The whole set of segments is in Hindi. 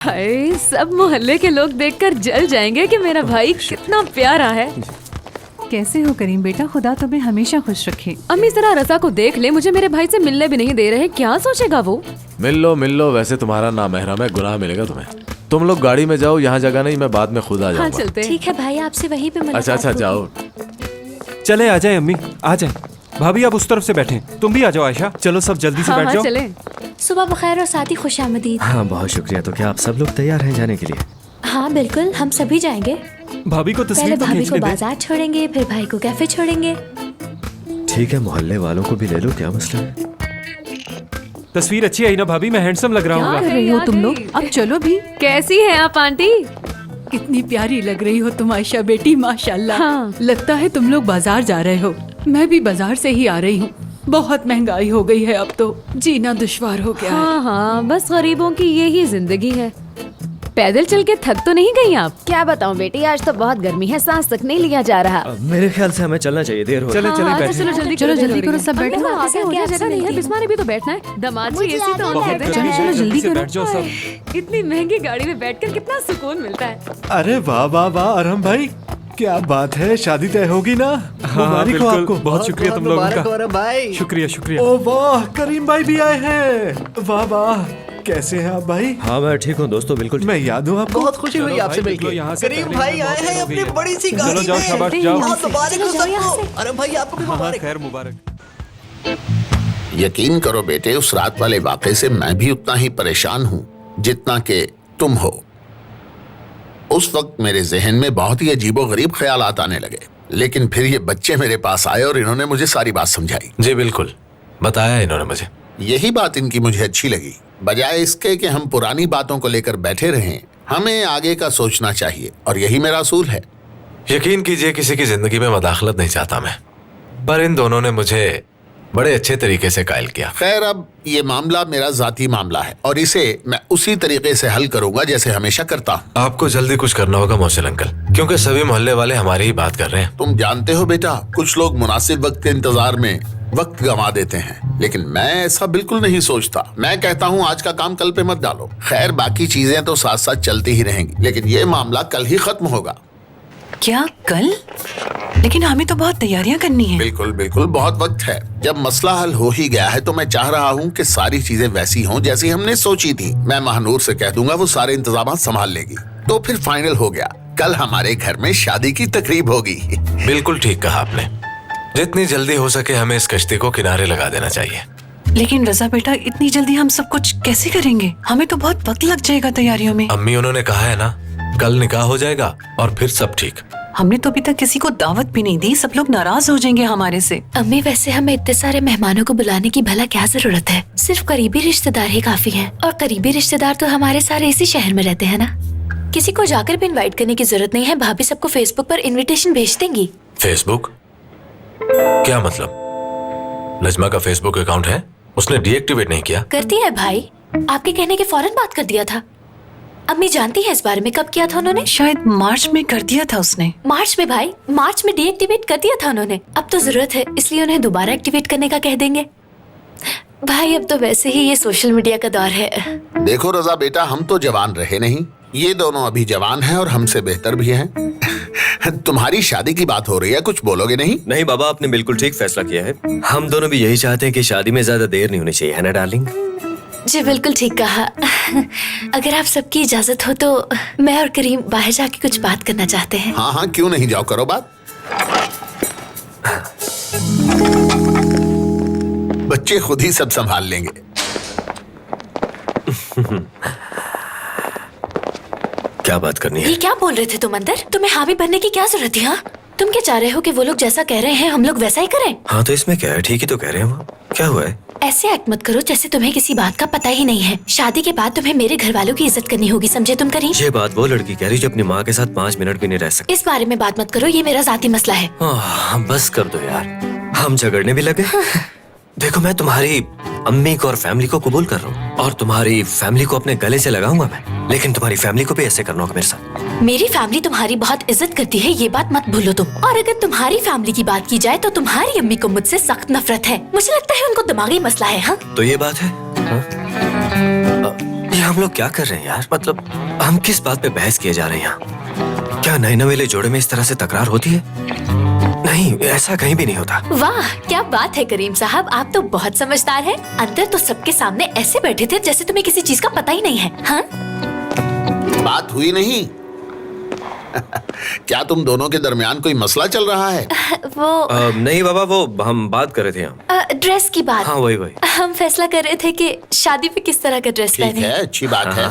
हाय, सब मोहल्ले के लोग देखकर जल जाएंगे कि मेरा भाई कितना प्यारा है। कैसे हो करीम बेटा, खुदा तुम्हें हमेशा खुश रखे। अम्मी जरा रजा को देख ले, मुझे मेरे भाई से मिलने भी नहीं दे रहे, क्या सोचेगा वो। मिल लो, वैसे तुम्हारा नामहरम है, गुनाह मिलेगा तुम्हें। तुम लोग गाड़ी में जाओ, यहाँ जगह नहीं, मैं बाद में खुद आ हाँ जाऊंगा। चलते हैं। ठीक है भाई, आपसे वहीं पे मुलाकात अच्छा होगी। जाओ। चले आ जाए अम्मी, आ जाए। भाभी आप उस तरफ से बैठे, तुम भी आ जाओ आयशा। चलो सब जल्दी से हाँ बैठ हाँ जाओ। चले। सुबह बखैर और साथ ही खुशामदीद। हाँ बहुत शुक्रिया। तो क्या आप सब लोग तैयार हैं जाने के लिए? हाँ बिल्कुल, हम सभी जाएंगे। भाभी को पहले तस्वीर तो भाभी को खींचने दे। बाजार छोड़ेंगे, फिर भाई को कैफे छोड़ेंगे। ठीक है, मोहल्ले वालों को भी ले लो, क्या मसला है? तस्वीर अच्छी आई ना भाभी? मैं हैंडसम लग रहा क्या हूँ। कर रही हो तुम लोग? अब चलो भी। कैसी है आप आंटी? कितनी प्यारी लग रही हो तुम आयशा बेटी, माशाल्लाह। हाँ। लगता है तुम लोग बाजार जा रहे हो। मैं भी बाजार से ही आ रही हूँ। बहुत महंगाई हो गई है, अब तो जीना दुश्वार हो गया है। हाँ हाँ, बस गरीबों की यही जिंदगी है। पैदल चल के थक तो नहीं गई आप? क्या बताऊं बेटी, आज तो बहुत गर्मी है, सांस तक नहीं लिया जा रहा। मेरे ख्याल से हमें चलना चाहिए, देर हो रही चले चले बैठे। चलो जल्दी चलो, जल्दी करो, सब बैठो। आगे हो जाए, जगह नहीं है, बिस्मा ने भी तो बैठना है। दामाद जी एसी तो ऑन कर देना। चलो, चलो, जल्दी करो। बैठ जाओ सब। इतनी महंगी गाड़ी में बैठकर कितना सुकून मिलता है। अरे वाह वाह वाह अरहम भाई, क्या बात है, शादी तय होगी ना? हाँ मुबारक हो बिल्कुल, आपको। बहुत शुक्रिया तुम लोगों का। भाई। शुक्रिया शुक्रिया। ओ वाह, करीम भाई भी आए हैं। वाह वाह, कैसे हैं आप भाई? हाँ मैं ठीक हूँ दोस्तों, बिल्कुल। मैं याद हूँ आपको। बहुत खुशी हुई चलो आपसे भाई, निकलो मिलकर। यहाँ से, करीम पहले भाई मैं आए बहुत हैं हो अपनी गई। बड़ी सी चलो गाड़ी जाओ, में। शाबाश जाओ। बहुत मुबारक हो जाओ यहाँ सबको। अरे भाई आपको भी हाँ हाँ, मुबारक। खैर मुबारक। यकीन करो बेटे, उस रात वाले वाक़े से मैं भी उतना ही परेशान हूँ जितना कि तुम हो। उस वक्त मेरे जहन में बहुत ही अजीबोगरीब ख्यालात आने लगे, लेकिन फिर ये बच्चे मेरे पास आए और इन्होंने मुझे सारी बात समझाई। जी बिल्कुल, बताया इन्होंने मुझे। यही बात इनकी मुझे अच्छी लगी। बजाय इसके कि हम पुरानी बातों को लेकर बैठे रहें, हमें आगे का सोचना चाहिए, और यही मेरा असूल है। यकीन कीजिए, किसी की जिंदगी में मदाखलत नहीं चाहता मैं, पर इन दोनों ने मुझे बड़े अच्छे तरीके से कायल किया। खैर, अब ये मामला मेरा जाती मामला है और इसे मैं उसी तरीके से हल करूंगा जैसे हमेशा करता हूँ। आपको जल्दी कुछ करना होगा मोहसिन अंकल, क्योंकि सभी मोहल्ले वाले हमारी ही बात कर रहे हैं। तुम जानते हो बेटा, कुछ लोग मुनासिब वक्त के इंतजार में वक्त गंवा देते हैं, लेकिन मैं ऐसा बिल्कुल नहीं सोचता। मैं कहता हूँ आज का काम कल पे मत डालो। खैर, बाकी चीजें तो साथ साथ चलती ही रहेंगी, लेकिन ये मामला कल ही खत्म होगा। क्या कल? लेकिन हमें तो बहुत तैयारियां करनी है। बिल्कुल बिल्कुल, बहुत वक्त है। जब मसला हल हो ही गया है तो मैं चाह रहा हूँ कि सारी चीजें वैसी हों जैसी हमने सोची थी। मैं महानूर से कह दूंगा, वो सारे इंतजाम संभाल लेगी। तो फिर फाइनल हो गया, कल हमारे घर में शादी की तकरीब होगी। बिल्कुल ठीक कहा आपने। जितनी जल्दी हो सके हमें इस कश्ती को किनारे लगा देना चाहिए। लेकिन रजा बेटा, इतनी जल्दी हम सब कुछ कैसे करेंगे? हमें तो बहुत वक्त लग जाएगा तैयारियों में। अम्मी उन्होंने कहा है ना, कल निकाह हो जाएगा और फिर सब ठीक। हमने तो अभी तक किसी को दावत भी नहीं दी, सब लोग नाराज हो जाएंगे हमारे से। अम्मी, वैसे हमें इतने सारे मेहमानों को बुलाने की भला क्या जरूरत है? सिर्फ करीबी रिश्तेदार ही काफी हैं, और करीबी रिश्तेदार तो हमारे सारे इसी शहर में रहते हैं ना। किसी को जाकर भी इनवाइट करने की जरूरत नहीं है, भाभी सबको फेसबुक पर इनविटेशन भेज देंगी। फेसबुक? क्या मतलब? नजमा का फेसबुक अकाउंट है, उसने डीएक्टिवेट नहीं किया? करती है भाई, आपके कहने के फौरन बात कर दिया था। अम्मी जानती है इस बारे में? कब किया था उन्होंने? शायद मार्च में कर दिया था उसने। मार्च में भाई, मार्च में डीएक्टिवेट कर दिया था उन्होंने। अब तो जरूरत है, इसलिए उन्हें दोबारा एक्टिवेट करने का कह देंगे। भाई अब तो वैसे ही ये सोशल मीडिया का दौर है। देखो रजा बेटा, हम तो जवान रहे नहीं, ये दोनों अभी जवान हैं और हमसे बेहतर भी हैं। तुम्हारी शादी की बात हो रही है, कुछ बोलोगे नहीं? नहीं बाबा, आपने बिल्कुल ठीक फैसला किया है। हम दोनों भी यही चाहते हैं कि शादी में ज्यादा देर नहीं होनी चाहिए, है ना डार्लिंग? जी बिल्कुल ठीक कहा। अगर आप सबकी इजाजत हो तो मैं और करीम बाहर जाके कुछ बात करना चाहते हैं। हाँ हाँ, क्यों नहीं, जाओ करो बात। बच्चे खुद ही सब संभाल लेंगे। क्या बात करनी है? ये क्या बोल रहे थे तुम अंदर? तुम्हें हामी बनने की क्या जरूरत थी? हाँ, तुम क्या चाह रहे हो कि वो लोग जैसा कह रहे हैं हम लोग वैसा ही करें? हाँ तो इसमें क्या है, ठीक ही तो कह रहे हैं वो। क्या हुआ है? ऐसे एक्ट मत करो जैसे तुम्हें किसी बात का पता ही नहीं है। शादी के बाद तुम्हें मेरे घर वालों की इज्जत करनी होगी, समझे तुम करीम? ये बात वो लड़की कह रही जो अपनी माँ के साथ 5 मिनट भी नहीं रह सकती। इस बारे में बात मत करो, ये मेरा जाती मसला है। बस कर दो यार, हम झगड़ने भी लगे। देखो, मैं तुम्हारी अम्मी को और फैमिली को कबूल कर रहा हूँ और तुम्हारी फैमिली को अपने गले से लगाऊंगा मैं, लेकिन तुम्हारी फैमिली को भी ऐसे करना होगा मेरे साथ। मेरी फैमिली तुम्हारी बहुत इज्जत करती है, ये बात मत भूलो तुम। और अगर तुम्हारी फैमिली की बात की जाए तो तुम्हारी अम्मी को मुझसे सख्त नफरत है। मुझे लगता है उनको दिमागी मसला है। हाँ तो ये बात है। हाँ? हम लोग क्या कर रहे हैं यार? मतलब हम किस बात पे बहस किए जा रहे हैं यहाँ? क्या नए नवेले जोड़े में इस तरह से तकरार होती है? नहीं, ऐसा कहीं भी नहीं होता। वाह, क्या बात है करीम साहब, आप तो बहुत समझदार हैं। अंदर तो सबके सामने ऐसे बैठे थे जैसे तुम्हें किसी चीज का पता ही नहीं है। हाँ? बात हुई नहीं। क्या तुम दोनों के दरमियान कोई मसला चल रहा है? वो नहीं बाबा, वो हम बात कर रहे थे यहाँ। ड्रेस की बात। हाँ वही। हम फैसला कर रहे थे कि शादी पे किस तरह का ड्रेस ठीक पहने। है, अच्छी बात है।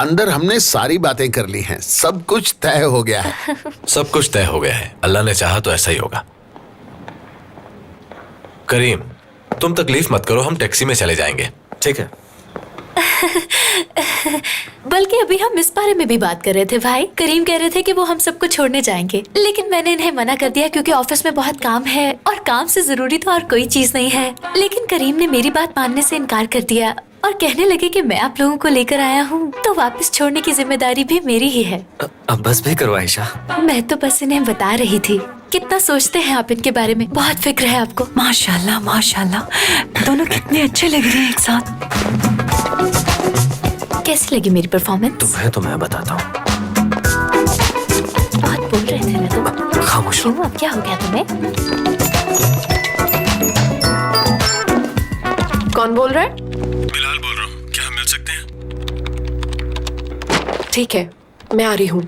अंदर हमने सारी बातें कर ली हैं, सब कुछ तय हो गया है। सब कुछ तय हो गया है, अल्लाह ने चाहा तो ऐसा ही होगा। करीम, तुम तकलीफ मत करो, हम टैक्सी में चले जाएंगे। ठीक है। बल्कि अभी हम इस बारे में भी बात कर रहे थे भाई। करीम कह रहे थे कि वो हम सबको छोड़ने जाएंगे, लेकिन मैंने इन्हें मना कर दिया क्योंकि ऑफिस में बहुत काम है और काम से जरूरी तो और कोई चीज नहीं है। लेकिन करीम ने मेरी बात मानने से इनकार कर दिया और कहने लगे कि मैं आप लोगों को लेकर आया हूँ तो वापस छोड़ने की जिम्मेदारी भी मेरी ही है। अब बस भी करो आयशा। मैं तो बस इन्हें बता रही थी। कितना सोचते हैं आप इनके बारे में, बहुत फिक्र है आपको। माशाल्लाह माशाल्लाह, दोनों कितने अच्छे लग रहे हैं एक साथ। कैसी लगी मेरी परफॉर्मेंस? तुम्हें तो मैं बताता हूँ। बहुत बोल रहे थे ना तुम। खामोश रहो। क्यों, अब क्या हो गया तुम्हें? कौन बोल रहा है? बिलाल बोल रहा हूँ, क्या मिल सकते हैं? ठीक है, मैं आ रही हूँ।